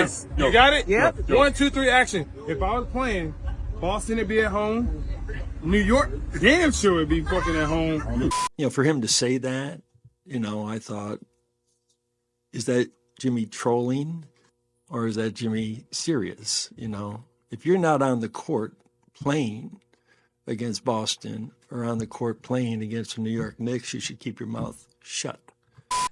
this. You got it? Yeah. 1, 2, 3, action. If I was playing, Boston would be at home. New York, damn sure would be fucking at home. You know, for him to say that, you know, I thought, is that Jimmy trolling or is that Jimmy serious? You know, if you're not on the court playing against Boston or on the court playing against the New York Knicks, you should keep your mouth shut.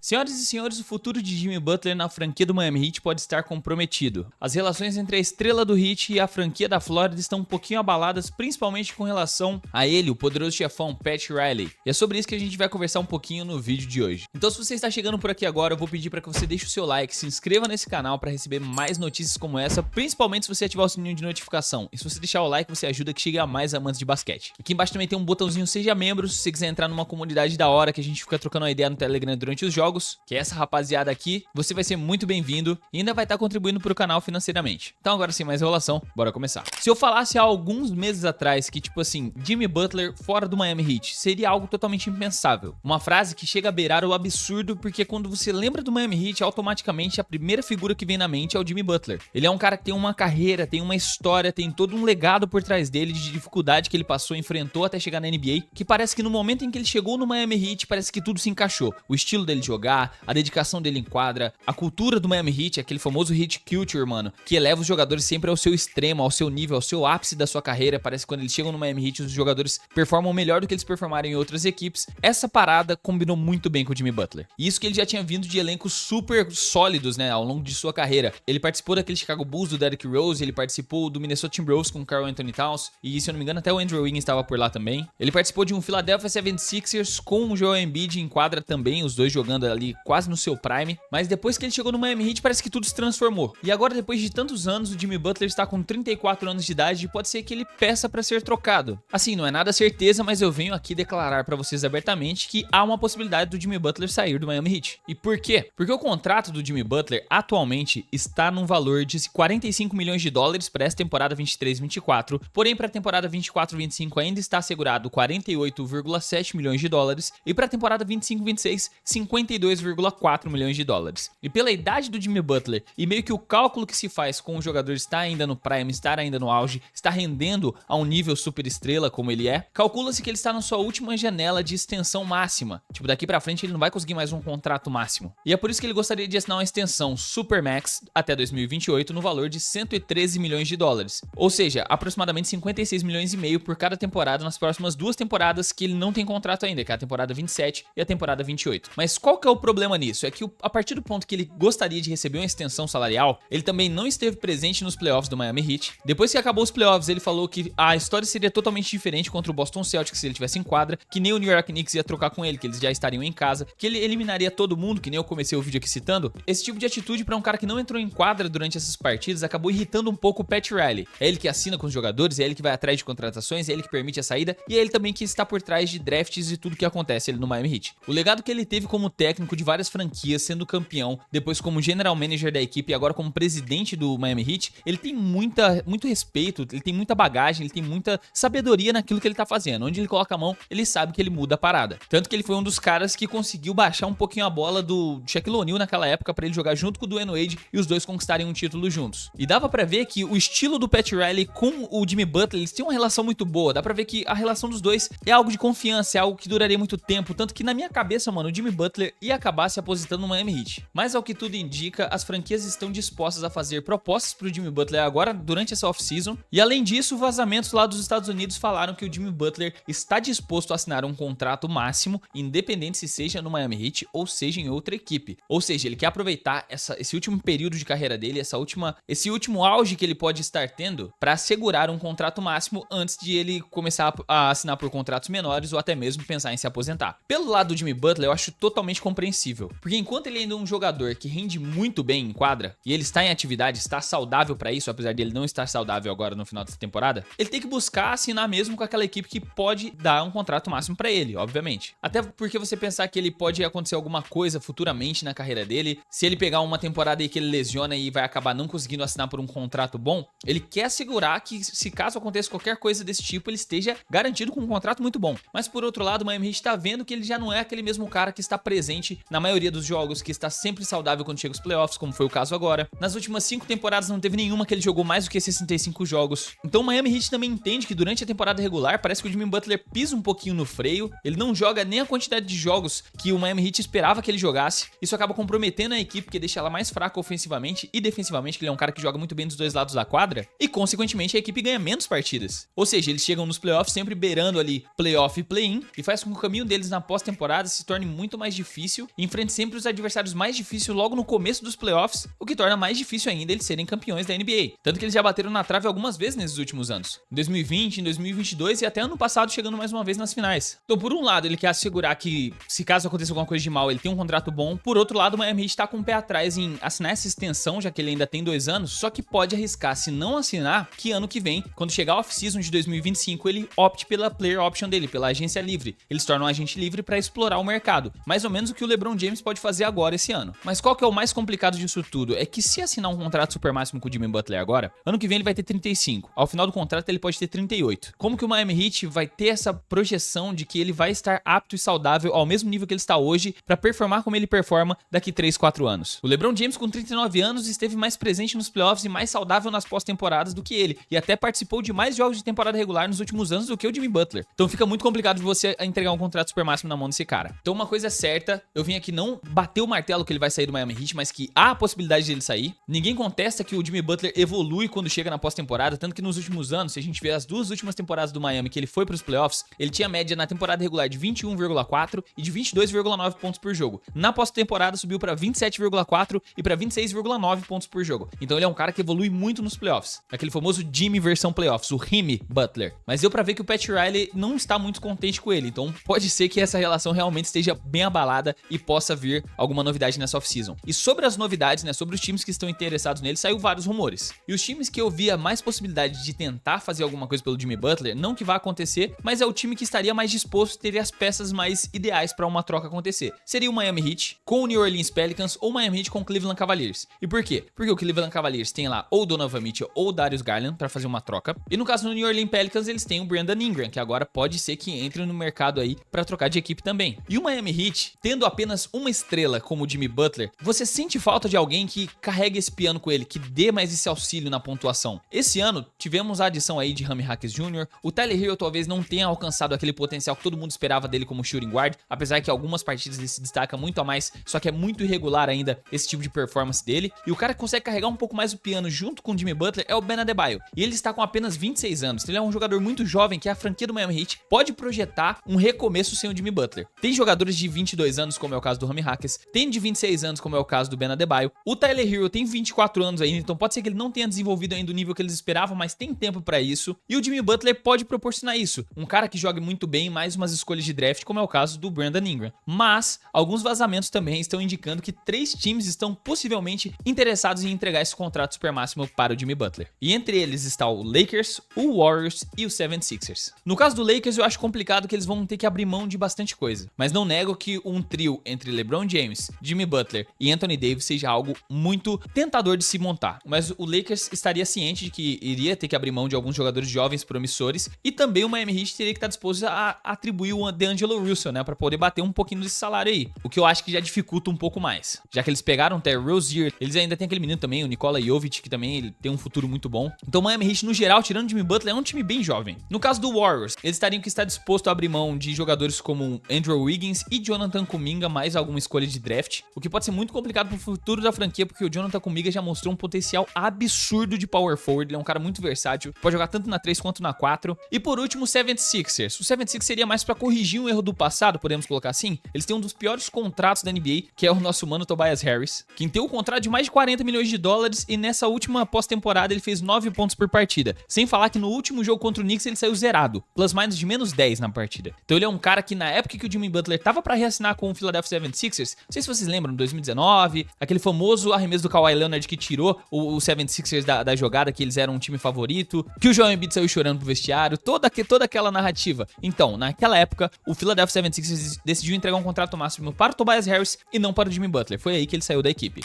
Senhoras e senhores, o futuro de Jimmy Butler na franquia do Miami Heat pode estar comprometido. As relações entre a estrela do Heat e a franquia da Flórida estão um pouquinho abaladas, principalmente com relação a ele, o poderoso chefão Pat Riley. E é sobre isso que a gente vai conversar um pouquinho no vídeo de hoje. Então, se você está chegando por aqui agora, eu vou pedir para que você deixe o seu like, se inscreva nesse canal para receber mais notícias como essa, principalmente se você ativar o sininho de notificação. E se você deixar o like, você ajuda que chegue a mais amantes de basquete. Aqui embaixo também tem um botãozinho Seja Membro, se você quiser entrar numa comunidade da hora que a gente fica trocando uma ideia no Telegram durante os jogos, que é essa rapaziada aqui, você vai ser muito bem-vindo e ainda vai estar contribuindo para o canal financeiramente. Então agora sem mais enrolação, bora começar. Se eu falasse há alguns meses atrás que tipo assim, Jimmy Butler fora do Miami Heat seria algo totalmente impensável. Uma frase que chega a beirar o absurdo, porque quando você lembra do Miami Heat, automaticamente a primeira figura que vem na mente é o Jimmy Butler. Ele é um cara que tem uma carreira, tem uma história, tem todo um legado por trás dele de dificuldade que ele passou, enfrentou até chegar na NBA, que parece que no momento em que ele chegou no Miami Heat, parece que tudo se encaixou. O estilo dele jogar, a dedicação dele em quadra, a cultura do Miami Heat, aquele famoso Heat Culture, mano, que eleva os jogadores sempre ao seu extremo, ao seu nível, ao seu ápice da sua carreira. Parece que quando eles chegam no Miami Heat, os jogadores performam melhor do que eles performaram em outras equipes. Essa parada combinou muito bem com o Jimmy Butler. E isso que ele já tinha vindo de elencos super sólidos, né, ao longo de sua carreira. Ele participou daquele Chicago Bulls do Derrick Rose, ele participou do Minnesota Timberwolves com o Karl Anthony Towns, e se eu não me engano até o Andrew Wiggins estava por lá também. Ele participou de um Philadelphia 76ers com o Joel Embiid em quadra também, os dois jogando ali quase no seu prime, mas depois que ele chegou no Miami Heat parece que tudo se transformou. E agora, depois de tantos anos, o Jimmy Butler está com 34 anos de idade e pode ser que ele peça para ser trocado. Assim, não é nada certeza, mas eu venho aqui declarar para vocês abertamente que há uma possibilidade do Jimmy Butler sair do Miami Heat. E por quê? Porque o contrato do Jimmy Butler atualmente está num valor de 45 milhões de dólares para essa temporada 23-24, porém para a temporada 24-25 ainda está assegurado 48,7 milhões de dólares e para a temporada 25-26 52,4 milhões de dólares. E pela idade do Jimmy Butler e meio que o cálculo que se faz com o jogador estar ainda no prime, estar ainda no auge, estar rendendo a um nível super estrela como ele é, calcula-se que ele está na sua última janela de extensão máxima. Tipo, daqui pra frente ele não vai conseguir mais um contrato máximo. E é por isso que ele gostaria de assinar uma extensão Supermax até 2028 no valor de 113 milhões de dólares. Ou seja, aproximadamente 56 milhões e meio por cada temporada nas próximas duas temporadas que ele não tem contrato ainda, que é a temporada 27 e a temporada 28. Mas qual que é o problema nisso? É que a partir do ponto que ele gostaria de receber uma extensão salarial, ele também não esteve presente nos playoffs do Miami Heat. Depois que acabou os playoffs, ele falou que a história seria totalmente diferente contra o Boston Celtics se ele tivesse em quadra, que nem o New York Knicks ia trocar com ele, que eles já estariam em casa, que ele eliminaria todo mundo, que nem eu comecei o vídeo aqui citando. Esse tipo de atitude para um cara que não entrou em quadra durante essas partidas acabou irritando um pouco o Pat Riley. É ele que assina com os jogadores, é ele que vai atrás de contratações, é ele que permite a saída e é ele também que está por trás de drafts e tudo que acontece ali no Miami Heat. O legado que ele teve como técnico de várias franquias, sendo campeão, depois como general manager da equipe e agora como presidente do Miami Heat, ele tem muito respeito, ele tem muita bagagem, ele tem muita sabedoria naquilo que ele tá fazendo. Onde ele coloca a mão, ele sabe que ele muda a parada. Tanto que ele foi um dos caras que conseguiu baixar um pouquinho a bola do Shaquille O'Neal naquela época para ele jogar junto com o Dwayne Wade e os dois conquistarem um título juntos. E dava pra ver que o estilo do Pat Riley com o Jimmy Butler, eles têm uma relação muito boa. Dá pra ver que a relação dos dois é algo de confiança, é algo que duraria muito tempo. Tanto que na minha cabeça, mano, o Jimmy Butler ia acabar se aposentando no Miami Heat. Mas ao que tudo indica, as franquias estão dispostas a fazer propostas pro Jimmy Butler agora durante essa off-season. E além disso, vazamentos lá dos Estados Unidos falaram que o Jimmy Butler está disposto a assinar um contrato máximo, independente se seja no Miami Heat ou seja em outra equipe. Ou seja, ele quer aproveitar esse último período de carreira dele, esse último auge que ele pode estar tendo para assegurar um contrato máximo antes de ele começar a assinar por contratos menores ou até mesmo pensar em se aposentar. Pelo lado do Jimmy Butler, eu acho totalmente compreensível, porque enquanto ele ainda é um jogador que rende muito bem em quadra e ele está em atividade, está saudável para isso, apesar de ele não estar saudável agora no final dessa temporada, ele tem que buscar assinar mesmo com aquela equipe que pode dar um contrato máximo para ele, obviamente. Até porque você pensar que ele pode acontecer alguma coisa futuramente na carreira dele, se ele pegar uma temporada aí que ele lesiona e vai acabar não conseguindo assinar por um contrato bom, ele quer assegurar que se caso aconteça qualquer coisa desse tipo, ele esteja garantido com um contrato muito bom. Mas por outro lado, o Miami Heat está vendo que ele já não é aquele mesmo cara que está presente na maioria dos jogos, que está sempre saudável quando chega os playoffs, como foi o caso agora. Nas últimas 5 temporadas não teve nenhuma que ele jogou mais do que 65 jogos. Então o Miami Heat também entende que durante a temporada regular parece que o Jimmy Butler pisa um pouquinho no freio, ele não joga nem a quantidade de jogos que o Miami Heat esperava que ele jogasse. Isso acaba comprometendo a equipe, porque deixa ela mais fraca ofensivamente e defensivamente, que ele é um cara que joga muito bem dos dois lados da quadra, e consequentemente a equipe ganha menos partidas. Ou seja, eles chegam nos playoffs sempre beirando ali playoff e play-in, e faz com que o caminho deles na pós-temporada se torne muito mais difícil e enfrente sempre os adversários mais difíceis logo no começo dos playoffs, o que torna mais difícil ainda eles serem campeões da NBA. Tanto que eles já bateram na trave algumas vezes nesses últimos anos. Em 2020, em 2022 e até ano passado chegando mais uma vez nas finais. Então, por um lado, ele quer assegurar que, se caso aconteça alguma coisa de mal, ele tem um contrato bom. Por outro lado, o Miami Heat tá com o pé atrás em assinar essa extensão, já que ele ainda tem 2 anos, só que pode arriscar, se não assinar, que ano que vem, quando chegar a off-season de 2025, ele opte pela player option dele, pela agência livre. Ele se torna um agente livre para explorar o mercado. Mais ou menos o que o LeBron James pode fazer agora esse ano. Mas qual que é o mais complicado disso tudo? É que se assinar um contrato super máximo com o Jimmy Butler agora, ano que vem ele vai ter 35. Ao final do contrato ele pode ter 38. Como que o Miami Heat vai ter essa projeção de que ele vai estar apto e saudável ao mesmo nível que ele está hoje para performar como ele performa daqui 3, 4 anos? O LeBron James com 39 anos esteve mais presente nos playoffs e mais saudável nas pós-temporadas do que ele, e até participou de mais jogos de temporada regular nos últimos anos do que o Jimmy Butler. Então fica muito complicado de você entregar um contrato super máximo na mão desse cara. Então uma coisa é certa, eu vim aqui não bater o martelo que ele vai sair do Miami Heat, mas que há a possibilidade de ele sair. Ninguém contesta que o Jimmy Butler evolui quando chega na pós-temporada, tanto que nos últimos anos, se a gente ver as 2 últimas temporadas do Miami que ele foi para os playoffs, ele tinha média na temporada regular de 21,4 e de 22,9 pontos por jogo. Na pós-temporada subiu para 27,4 e para 26,9 pontos por jogo. Então ele é um cara que evolui muito nos playoffs. Aquele famoso Jimmy versão playoffs, o Jimmy Butler. Mas deu pra ver que o Pat Riley não está muito contente com ele, então pode ser que essa relação realmente esteja bem abalada e possa vir alguma novidade nessa off-season. E sobre as novidades, né, sobre os times que estão interessados nele, saiu vários rumores. E os times que eu via mais possibilidade de tentar fazer alguma coisa pelo Jimmy Butler, não que vai acontecer, mas é o time que estaria mais disposto a ter as peças mais ideais para uma troca acontecer. Seria o Miami Heat com o New Orleans Pelicans ou o Miami Heat com o Cleveland Cavaliers. E por quê? Porque o Cleveland Cavaliers tem lá ou Donovan Mitchell ou Darius Garland para fazer uma troca. E no caso do New Orleans Pelicans, eles têm o Brandon Ingram, que agora pode ser que entre no mercado aí para trocar de equipe também. E o Miami Heat, tendo apenas uma estrela como o Jimmy Butler, você sente falta de alguém que carregue esse piano com ele, que dê mais esse auxílio na pontuação. Esse ano, tivemos a adição aí de Rami Hackers Jr., o Tyler Hero talvez não tenha alcançado aquele potencial que todo mundo esperava dele como shooting guard, apesar que algumas partidas ele se destaca muito a mais, só que é muito irregular ainda esse tipo de performance dele. E o cara que consegue carregar um pouco mais o piano junto com o Jimmy Butler é o Ben Adebayo. E ele está com apenas 26 anos, então ele é um jogador muito jovem que a franquia do Miami Heat pode projetar um recomeço sem o Jimmy Butler. Tem jogadores de 22 anos, como é o caso do Rami Hackers, tem de 26 anos, como é o caso do Ben Adebayo. O Tyler Hero tem 24 anos ainda, então pode ser que ele não tenha desenvolvido ainda o nível que eles esperavam, mas tem tempo pra isso. E o Jimmy Butler pode proporcionar isso. Um cara que jogue muito bem, mais umas escolhas de draft, como é o caso do Brandon Ingram. Mas alguns vazamentos também estão indicando que 3 times estão possivelmente interessados em entregar esse contrato super máximo para o Jimmy Butler. E entre eles está o Lakers, o Warriors e o 76ers. No caso do Lakers, eu acho complicado que eles vão ter que abrir mão de bastante coisa. Mas não nego que um trio entre LeBron James, Jimmy Butler e Anthony Davis seja algo muito tentador de se montar. Mas o Lakers estaria ciente de que iria ter que abrir mão de alguns jogadores jovens promissores, e também o Miami Heat teria que estar disposto a atribuir o DeAngelo Russell, né, para poder bater um pouquinho desse salário aí. O que eu acho que já dificulta um pouco mais. Já que eles pegaram o Terry Rozier, eles ainda tem aquele menino também, o Nikola Jovic, que também ele tem um futuro muito bom. Então o Miami Heat, no geral, tirando o Jimmy Butler, é um time bem jovem. No caso do Warriors, eles estariam que estar disposto a abrir mão de jogadores como Andrew Wiggins e Jonathan Kuminga, mais alguma escolha de draft, o que pode ser muito complicado pro futuro da franquia, porque o Jonathan Kuminga já mostrou um potencial absurdo de power forward, ele é um cara muito versátil, pode jogar tanto na 3 quanto na 4. E por último, o 76ers. O 76ers seria mais pra corrigir um erro do passado, podemos colocar assim. Eles têm um dos piores contratos da NBA, que é o nosso mano Tobias Harris, que tem um contrato de mais de 40 milhões de dólares, e nessa última pós-temporada ele fez 9 pontos por partida. Sem falar que no último jogo contra o Knicks ele saiu zerado, plus-minus de menos 10 na partida. Então ele é um cara que na época que o Jimmy Butler tava pra reassinar com o Philadelphia 76ers, não sei se vocês lembram, 2019, aquele famoso arremesso do Kawhi Leonard que tirou o 76ers da jogada, que eles eram um time favorito, que o Joel Embiid saiu chorando pro vestiário, toda aquela narrativa. Então, naquela época, o Philadelphia 76ers decidiu entregar um contrato máximo para o Tobias Harris e não para o Jimmy Butler. Foi aí que ele saiu da equipe.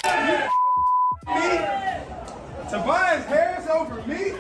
Tobias Harris over me?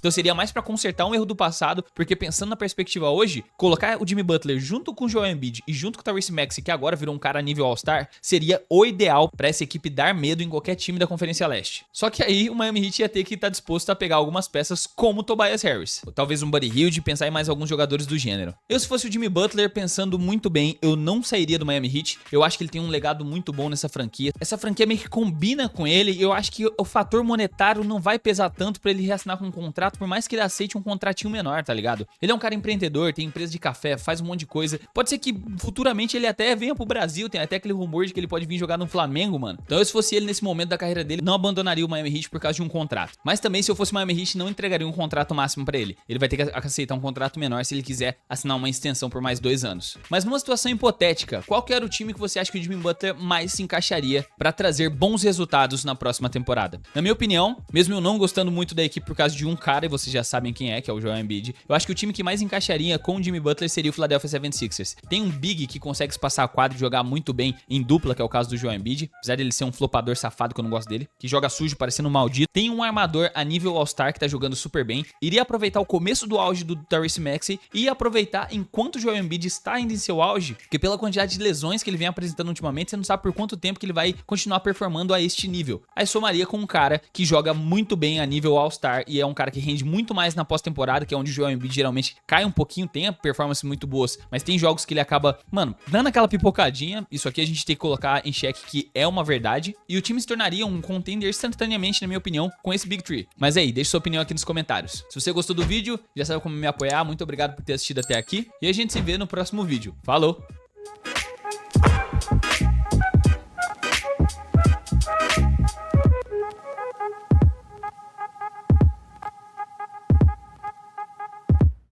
Então seria mais pra consertar um erro do passado, porque pensando na perspectiva hoje, colocar o Jimmy Butler junto com o Joel Embiid e junto com o Tyrese Maxey, que agora virou um cara nível All-Star, seria o ideal pra essa equipe dar medo em qualquer time da Conferência Leste. Só que aí o Miami Heat ia ter que estar disposto a pegar algumas peças como o Tobias Harris, ou talvez um Buddy Hield, pensar em mais alguns jogadores do gênero. Eu, se fosse o Jimmy Butler, pensando muito bem, eu não sairia do Miami Heat. Eu acho que ele tem um legado muito bom nessa franquia. Essa franquia meio que combina com ele, e eu acho que o fator monetário não vai pesar tanto pra ele reassinar com um contrato, por mais que ele aceite um contratinho menor, tá ligado? Ele é um cara empreendedor, tem empresa de café, faz um monte de coisa. Pode ser que futuramente ele até venha pro Brasil, tem até aquele rumor de que ele pode vir jogar no Flamengo, mano. Então eu, se fosse ele nesse momento da carreira dele, não abandonaria o Miami Heat por causa de um contrato. Mas também, se eu fosse o Miami Heat, não entregaria um contrato máximo pra ele. Ele vai ter que aceitar um contrato menor se ele quiser assinar uma extensão por mais 2 anos. Mas numa situação hipotética, qual que era o time que você acha que o Jimmy Butler mais se encaixaria pra trazer bons resultados na próxima temporada? Na minha opinião, mesmo eu não gostando muito da equipe por causa de um cara, e vocês já sabem quem é, que é o Joel Embiid, eu acho que o time que mais encaixaria com o Jimmy Butler seria o Philadelphia 76ers. Tem um big que consegue espaçar a quadra e jogar muito bem em dupla, que é o caso do Joel Embiid, apesar dele ser um flopador safado, que eu não gosto dele, que joga sujo, parecendo um maldito. Tem um armador a nível All-Star que tá jogando super bem. Iria aproveitar o começo do auge do Tyrese Maxey e aproveitar enquanto o Joel Embiid está ainda em seu auge, porque pela quantidade de lesões que ele vem apresentando ultimamente, você não sabe por quanto tempo que ele vai continuar performando a este nível. Aí somaria com um cara que joga muito bem a nível All-Star e é um cara que rende muito mais na pós-temporada, que é onde o Joel Embiid geralmente cai um pouquinho, tem a performance muito boas, mas tem jogos que ele acaba, mano, dando aquela pipocadinha. Isso aqui a gente tem que colocar em xeque que é uma verdade, e o time se tornaria um contender instantaneamente, na minha opinião, com esse Big Three. Mas aí, deixa sua opinião aqui nos comentários. Se você gostou do vídeo, já sabe como me apoiar, muito obrigado por ter assistido até aqui, e a gente se vê no próximo vídeo. Falou!